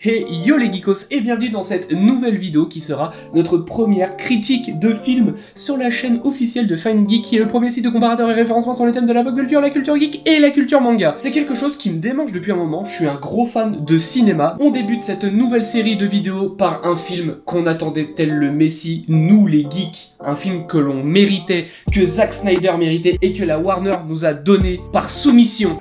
Hey yo les geekos et bienvenue dans cette nouvelle vidéo qui sera notre première critique de film sur la chaîne officielle de Fine Geek qui est le premier site de comparateur et référencement sur les thèmes de la pop culture, la culture geek et la culture manga. C'est quelque chose qui me démange depuis un moment, je suis un gros fan de cinéma. On débute cette nouvelle série de vidéos par un film qu'on attendait tel le Messie, nous les geeks. Un film que l'on méritait, que Zack Snyder méritait et que la Warner nous a donné par soumission.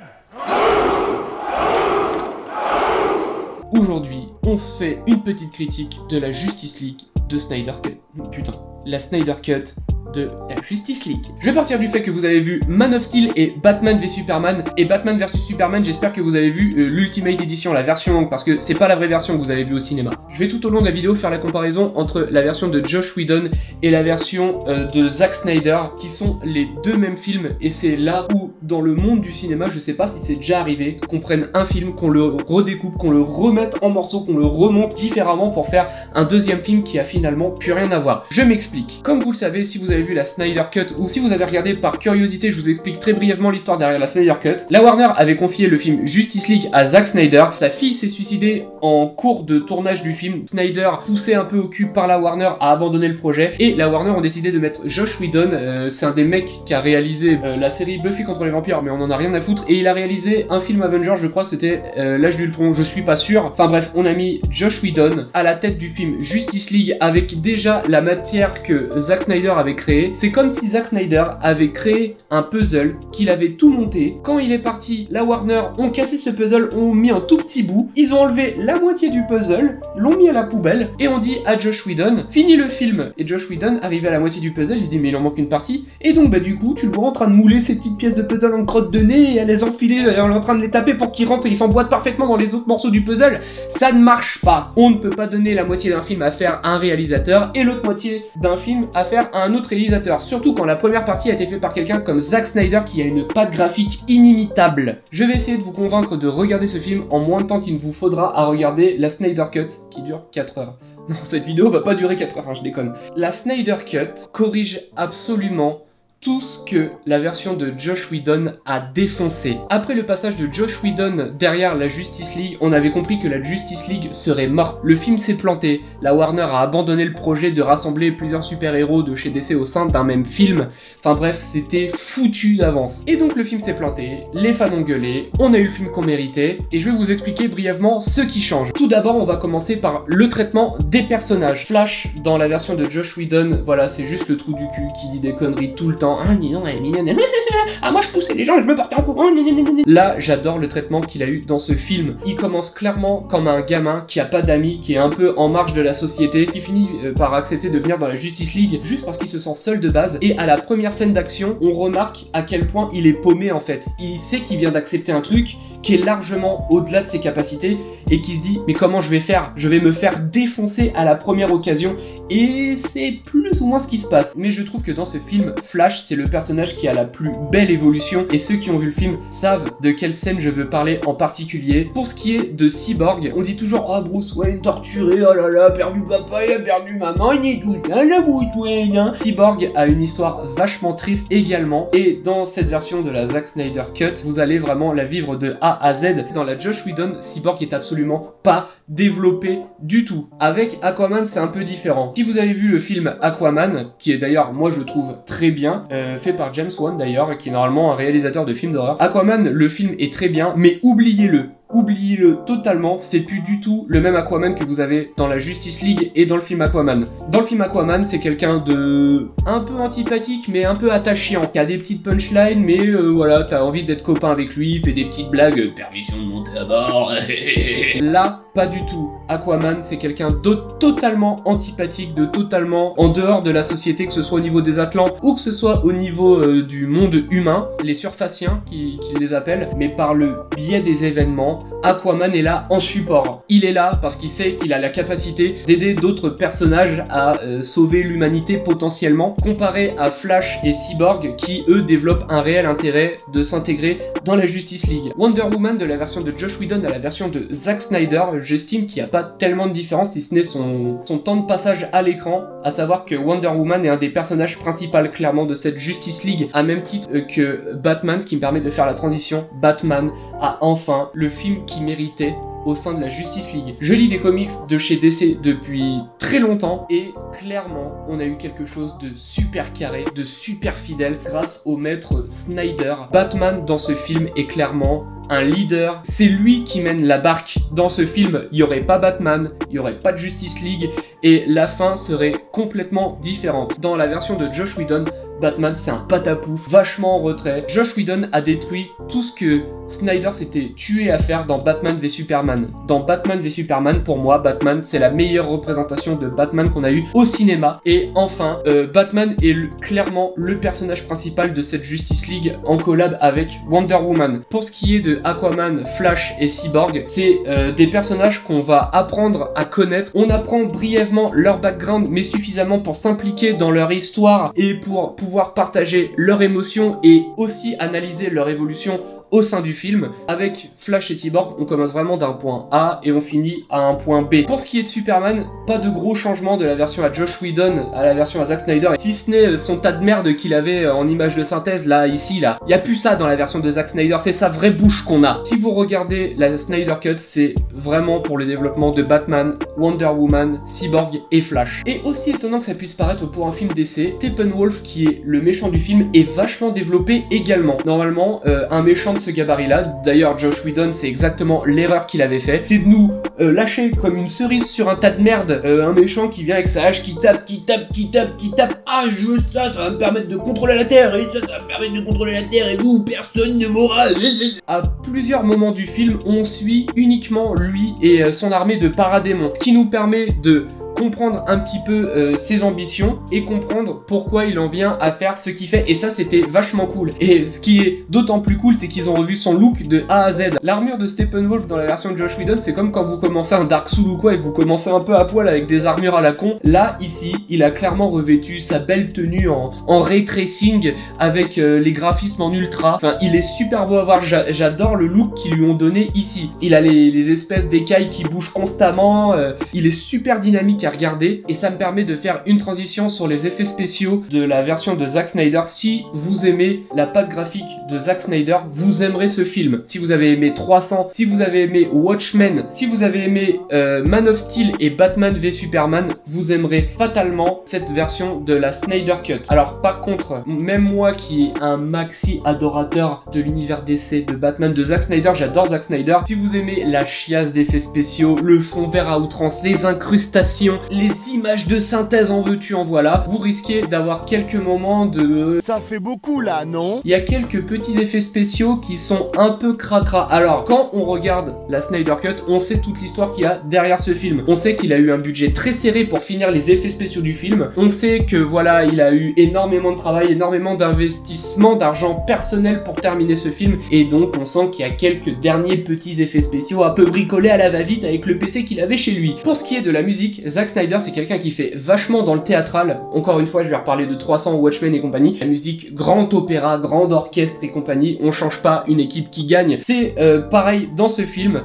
Aujourd'hui, on fait une petite critique de la Justice League de Snyder Cut. Putain, la Snyder Cut de la Justice League. Je vais partir du fait que vous avez vu Man of Steel et Batman v Superman. Et Batman vs Superman, j'espère que vous avez vu l'Ultimate Edition, la version longue, parce que c'est pas la vraie version que vous avez vue au cinéma. Je vais tout au long de la vidéo faire la comparaison entre la version de Joss Whedon et la version de Zack Snyder, qui sont les deux mêmes films. Et c'est là où, dans le monde du cinéma, je sais pas si c'est déjà arrivé, qu'on prenne un film, qu'on le redécoupe, qu'on le remette en morceaux, qu'on le remonte différemment pour faire un deuxième film qui a finalement plus rien à voir. Je m'explique. Comme vous le savez, si vous avez vu la Snyder Cut ou si vous avez regardé par curiosité, je vous explique très brièvement l'histoire derrière la Snyder Cut. La Warner avait confié le film Justice League à Zack Snyder. Sa fille s'est suicidée en cours de tournage du film. Snyder, poussé un peu au cul par la Warner, a abandonné le projet et la Warner ont décidé de mettre Joss Whedon. C'est un des mecs qui a réalisé la série Buffy contre les vampires, mais on en a rien à foutre. Et il a réalisé un film Avengers, je crois que c'était l'âge d'Ultron, je suis pas sûr. Enfin bref, on a mis Joss Whedon à la tête du film Justice League avec déjà la matière que Zack Snyder avait créée. C'est comme si Zack Snyder avait créé un puzzle, qu'il avait tout monté. Quand il est parti, la Warner ont cassé ce puzzle, ont mis un tout petit bout, ils ont enlevé la moitié du puzzle, l'ont mis à la poubelle, et on dit à Joss Whedon, fini le film. Et Joss Whedon, arrivé à la moitié du puzzle, il se dit mais il en manque une partie, et donc bah du coup, tu le vois en train de mouler ces petites pièces de puzzle en crotte de nez, et à les enfiler, et en train de les taper pour qu'ils rentrent et ils s'emboîtent parfaitement dans les autres morceaux du puzzle. Ça ne marche pas. On ne peut pas donner la moitié d'un film à faire à un réalisateur, et l'autre moitié d'un film à faire à un autre réalisateur. Surtout quand la première partie a été faite par quelqu'un comme Zack Snyder qui a une patte graphique inimitable. Je vais essayer de vous convaincre de regarder ce film en moins de temps qu'il ne vous faudra à regarder la Snyder Cut qui dure 4 heures. Non, cette vidéo va pas durer 4 heures, hein, je déconne. La Snyder Cut corrige absolument tout ce que la version de Joss Whedon a défoncé. Après le passage de Joss Whedon derrière la Justice League, on avait compris que la Justice League serait morte. Le film s'est planté, la Warner a abandonné le projet de rassembler plusieurs super-héros de chez DC au sein d'un même film. Enfin bref, c'était foutu d'avance. Et donc le film s'est planté, les fans ont gueulé, on a eu le film qu'on méritait, et je vais vous expliquer brièvement ce qui change. Tout d'abord, on va commencer par le traitement des personnages. Flash, dans la version de Joss Whedon, voilà, c'est juste le trou du cul qui dit des conneries tout le temps. Ah, dis donc, elle est mignonne. Ah, moi je poussais les gens et je me portais en courant. Là, j'adore le traitement qu'il a eu dans ce film. Il commence clairement comme un gamin qui a pas d'amis, qui est un peu en marge de la société, qui finit par accepter de venir dans la Justice League juste parce qu'il se sent seul de base. Et à la première scène d'action, on remarque à quel point il est paumé en fait. Il sait qu'il vient d'accepter un truc qui est largement au-delà de ses capacités et qui se dit mais comment je vais faire? Je vais me faire défoncer à la première occasion, et c'est plus ou moins ce qui se passe. Mais je trouve que dans ce film, Flash c'est le personnage qui a la plus belle évolution, et ceux qui ont vu le film savent de quelle scène je veux parler en particulier. Pour ce qui est de Cyborg, on dit toujours oh Bruce Wayne torturé, oh là là, perdu papa, il a perdu maman, il est tout seul, la Bruce Wayne hein. Cyborg a une histoire vachement triste également, et dans cette version de la Zack Snyder Cut, vous allez vraiment la vivre de A à Z. Dans la Joss Whedon, Cyborg est absolument pas développé du tout. Avec Aquaman, c'est un peu différent. Si vous avez vu le film Aquaman, qui est d'ailleurs, moi je trouve très bien, fait par James Wan d'ailleurs, qui est normalement un réalisateur de films d'horreur. Aquaman, le film est très bien, mais oubliez-le. Oubliez-le totalement, c'est plus du tout le même Aquaman que vous avez dans la Justice League et dans le film Aquaman. Dans le film Aquaman, c'est quelqu'un de un peu antipathique mais un peu attachant, qui a des petites punchlines mais voilà, t'as envie d'être copain avec lui, il fait des petites blagues, permission de monter à bord. Là, pas du tout. Aquaman, c'est quelqu'un de totalement antipathique, de totalement en dehors de la société, que ce soit au niveau des Atlants ou que ce soit au niveau du monde humain, les surfaciens qui les appellent, mais par le biais des événements, Aquaman est là en support. Il est là parce qu'il sait qu'il a la capacité d'aider d'autres personnages à sauver l'humanité potentiellement, comparé à Flash et Cyborg qui eux développent un réel intérêt de s'intégrer dans la Justice League. Wonder Woman, de la version de Joss Whedon à la version de Zack Snyder, j'estime qu'il n'y a pas tellement de différence si ce n'est son temps de passage à l'écran, à savoir que Wonder Woman est un des personnages principaux clairement de cette Justice League, à même titre que Batman, ce qui me permet de faire la transition. Batman a enfin le film film qui méritait au sein de la Justice League. Je lis des comics de chez DC depuis très longtemps et clairement on a eu quelque chose de super carré, de super fidèle grâce au maître Snyder. Batman dans ce film est clairement un leader, c'est lui qui mène la barque. Dans ce film, il n'y aurait pas Batman, il n'y aurait pas de Justice League et la fin serait complètement différente. Dans la version de Joss Whedon, Batman c'est un patapouf, vachement en retrait. Joss Whedon a détruit tout ce que Snyder s'était tué à faire dans Batman v Superman. Dans Batman v Superman, pour moi, Batman c'est la meilleure représentation de Batman qu'on a eu au cinéma. Et enfin, Batman est clairement le personnage principal de cette Justice League en collab avec Wonder Woman. Pour ce qui est de Aquaman, Flash et Cyborg, c'est des personnages qu'on va apprendre à connaître. On apprend brièvement leur background, mais suffisamment pour s'impliquer dans leur histoire et pour pouvoir partager leurs émotions et aussi analyser leur évolution au sein du film. Avec Flash et Cyborg, on commence vraiment d'un point A et on finit à un point B. Pour ce qui est de Superman, pas de gros changements de la version à Joss Whedon à la version à Zack Snyder, si ce n'est son tas de merde qu'il avait en image de synthèse là, ici, là. Il n'y a plus ça dans la version de Zack Snyder, c'est sa vraie bouche qu'on a. Si vous regardez la Snyder Cut, c'est vraiment pour le développement de Batman, Wonder Woman, Cyborg et Flash. Et aussi étonnant que ça puisse paraître pour un film d'essai, Steppenwolf, qui est le méchant du film, est vachement développé également. Normalement, un méchant de ce gabarit là, d'ailleurs Joss Whedon c'est exactement l'erreur qu'il avait fait, c'est de nous lâcher comme une cerise sur un tas de merde un méchant qui vient avec sa hache qui tape, ah je veux ça va me permettre de contrôler la terre et ça va me permettre de contrôler la terre et vous personne ne m'aura. À plusieurs moments du film on suit uniquement lui et son armée de paradémons, ce qui nous permet de comprendre un petit peu ses ambitions et comprendre pourquoi il en vient à faire ce qu'il fait, et ça c'était vachement cool. Et ce qui est d'autant plus cool, c'est qu'ils ont revu son look de A à Z. L'armure de Steppenwolf dans la version de Joss Whedon, c'est comme quand vous commencez un Dark Souls ou quoi et que vous commencez un peu à poil avec des armures à la con. Là ici il a clairement revêtu sa belle tenue en ray tracing avec les graphismes en ultra, enfin il est super beau à voir. J'adore le look qu'ils lui ont donné ici. Il a les espèces d'écailles qui bougent constamment, il est super dynamique à regarder et ça me permet de faire une transition sur les effets spéciaux de la version de Zack Snyder. Si vous aimez la patte graphique de Zack Snyder, vous aimerez ce film. Si vous avez aimé 300, si vous avez aimé Watchmen, si vous avez aimé Man of Steel et Batman v Superman, vous aimerez fatalement cette version de la Snyder Cut. Alors par contre, même moi qui est un maxi adorateur de l'univers DC, de Batman, de Zack Snyder, j'adore Zack Snyder, si vous aimez la chiasse d'effets spéciaux, le fond vert à outrance, les incrustations, les images de synthèse en veux-tu en voilà, vous risquez d'avoir quelques moments de... Ça fait beaucoup là, non? Il y a quelques petits effets spéciaux qui sont un peu cracra. Alors, quand on regarde la Snyder Cut, on sait toute l'histoire qu'il y a derrière ce film. On sait qu'il a eu un budget très serré pour finir les effets spéciaux du film. On sait que voilà, il a eu énormément de travail, énormément d'investissement, d'argent personnel pour terminer ce film. Et donc, on sent qu'il y a quelques derniers petits effets spéciaux un peu bricolés à la va-vite avec le PC qu'il avait chez lui. Pour ce qui est de la musique, Zack Snyder c'est quelqu'un qui fait vachement dans le théâtral. Encore une fois je vais reparler de 300, Watchmen et compagnie. La musique grand opéra, grand orchestre et compagnie, on change pas une équipe qui gagne. C'est pareil dans ce film,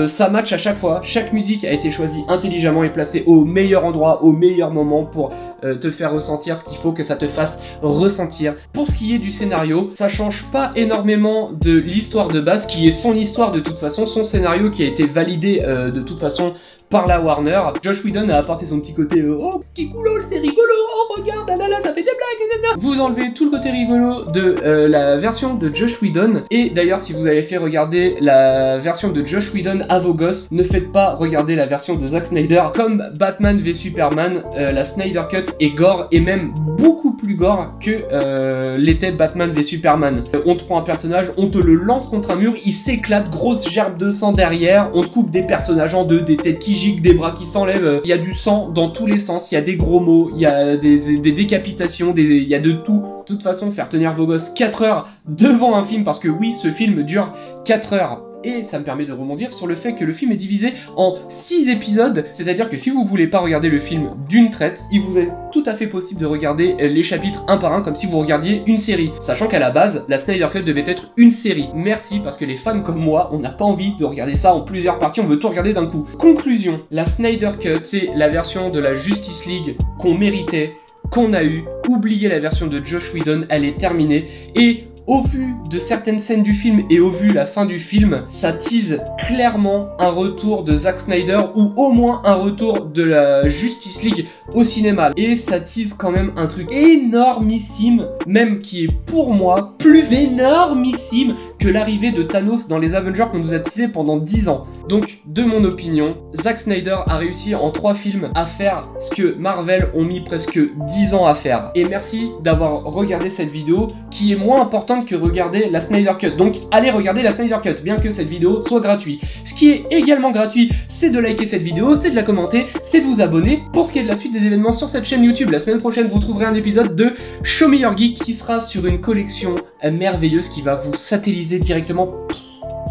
ça match à chaque fois. Chaque musique a été choisie intelligemment et placée au meilleur endroit, au meilleur moment pour te faire ressentir ce qu'il faut que ça te fasse ressentir. Pour ce qui est du scénario, ça change pas énormément de l'histoire de base qui est son histoire de toute façon, son scénario qui a été validé de toute façon par la Warner. Joss Whedon a apporté son petit côté oh qui cool, c'est rigolo, oh regarde, là, ça fait des blagues, vous enlevez tout le côté rigolo de la version de Joss Whedon. Et d'ailleurs si vous avez fait regarder la version de Joss Whedon à vos gosses, ne faites pas regarder la version de Zack Snyder. Comme Batman v Superman, la Snyder Cut est gore et même beaucoup plus gore que l'était Batman v Superman. On te prend un personnage, on te le lance contre un mur, il s'éclate, grosse gerbe de sang derrière, on te coupe des personnages en deux, des têtes qui gicle, des bras qui s'enlèvent, il y a du sang dans tous les sens, il y a des gros mots, il y a des décapitations, il y a de tout. De toute façon, faire tenir vos gosses 4 heures devant un film, parce que oui, ce film dure 4 heures. Et ça me permet de rebondir sur le fait que le film est divisé en 6 épisodes, c'est-à-dire que si vous voulez pas regarder le film d'une traite, il vous est tout à fait possible de regarder les chapitres un par un comme si vous regardiez une série, sachant qu'à la base, la Snyder Cut devait être une série. Merci, parce que les fans comme moi, on n'a pas envie de regarder ça en plusieurs parties, on veut tout regarder d'un coup. Conclusion, la Snyder Cut, c'est la version de la Justice League qu'on méritait, qu'on a eu. Oubliez la version de Joss Whedon, elle est terminée, et au vu de certaines scènes du film et au vu la fin du film, ça tease clairement un retour de Zack Snyder ou au moins un retour de la Justice League au cinéma. Et ça tease quand même un truc énormissime, même qui est pour moi plus énormissime que l'arrivée de Thanos dans les Avengers qu'on nous a teasé pendant 10 ans. Donc, de mon opinion, Zack Snyder a réussi en 3 films à faire ce que Marvel ont mis presque 10 ans à faire. Et merci d'avoir regardé cette vidéo qui est moins importante que regarder la Snyder Cut. Donc, allez regarder la Snyder Cut, bien que cette vidéo soit gratuite. Ce qui est également gratuit, c'est de liker cette vidéo, c'est de la commenter, c'est de vous abonner. Pour ce qui est de la suite des événements sur cette chaîne YouTube, la semaine prochaine, vous trouverez un épisode de Show Me Your Geek qui sera sur une collection merveilleuse qui va vous satelliser directement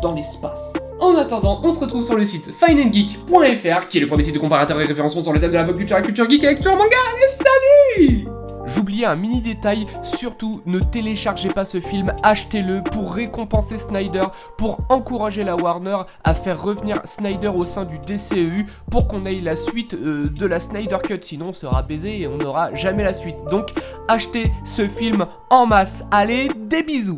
dans l'espace. En attendant, on se retrouve sur le site fineandgeek.fr qui est le premier site de comparateur et référencement sur le thème de la pop culture et culture geek avec culture manga. Et salut! J'oubliais un mini détail, surtout ne téléchargez pas ce film, achetez-le pour récompenser Snyder, pour encourager la Warner à faire revenir Snyder au sein du DCEU pour qu'on ait la suite de la Snyder Cut, sinon on sera baisé et on n'aura jamais la suite. Donc achetez ce film en masse, allez, des bisous!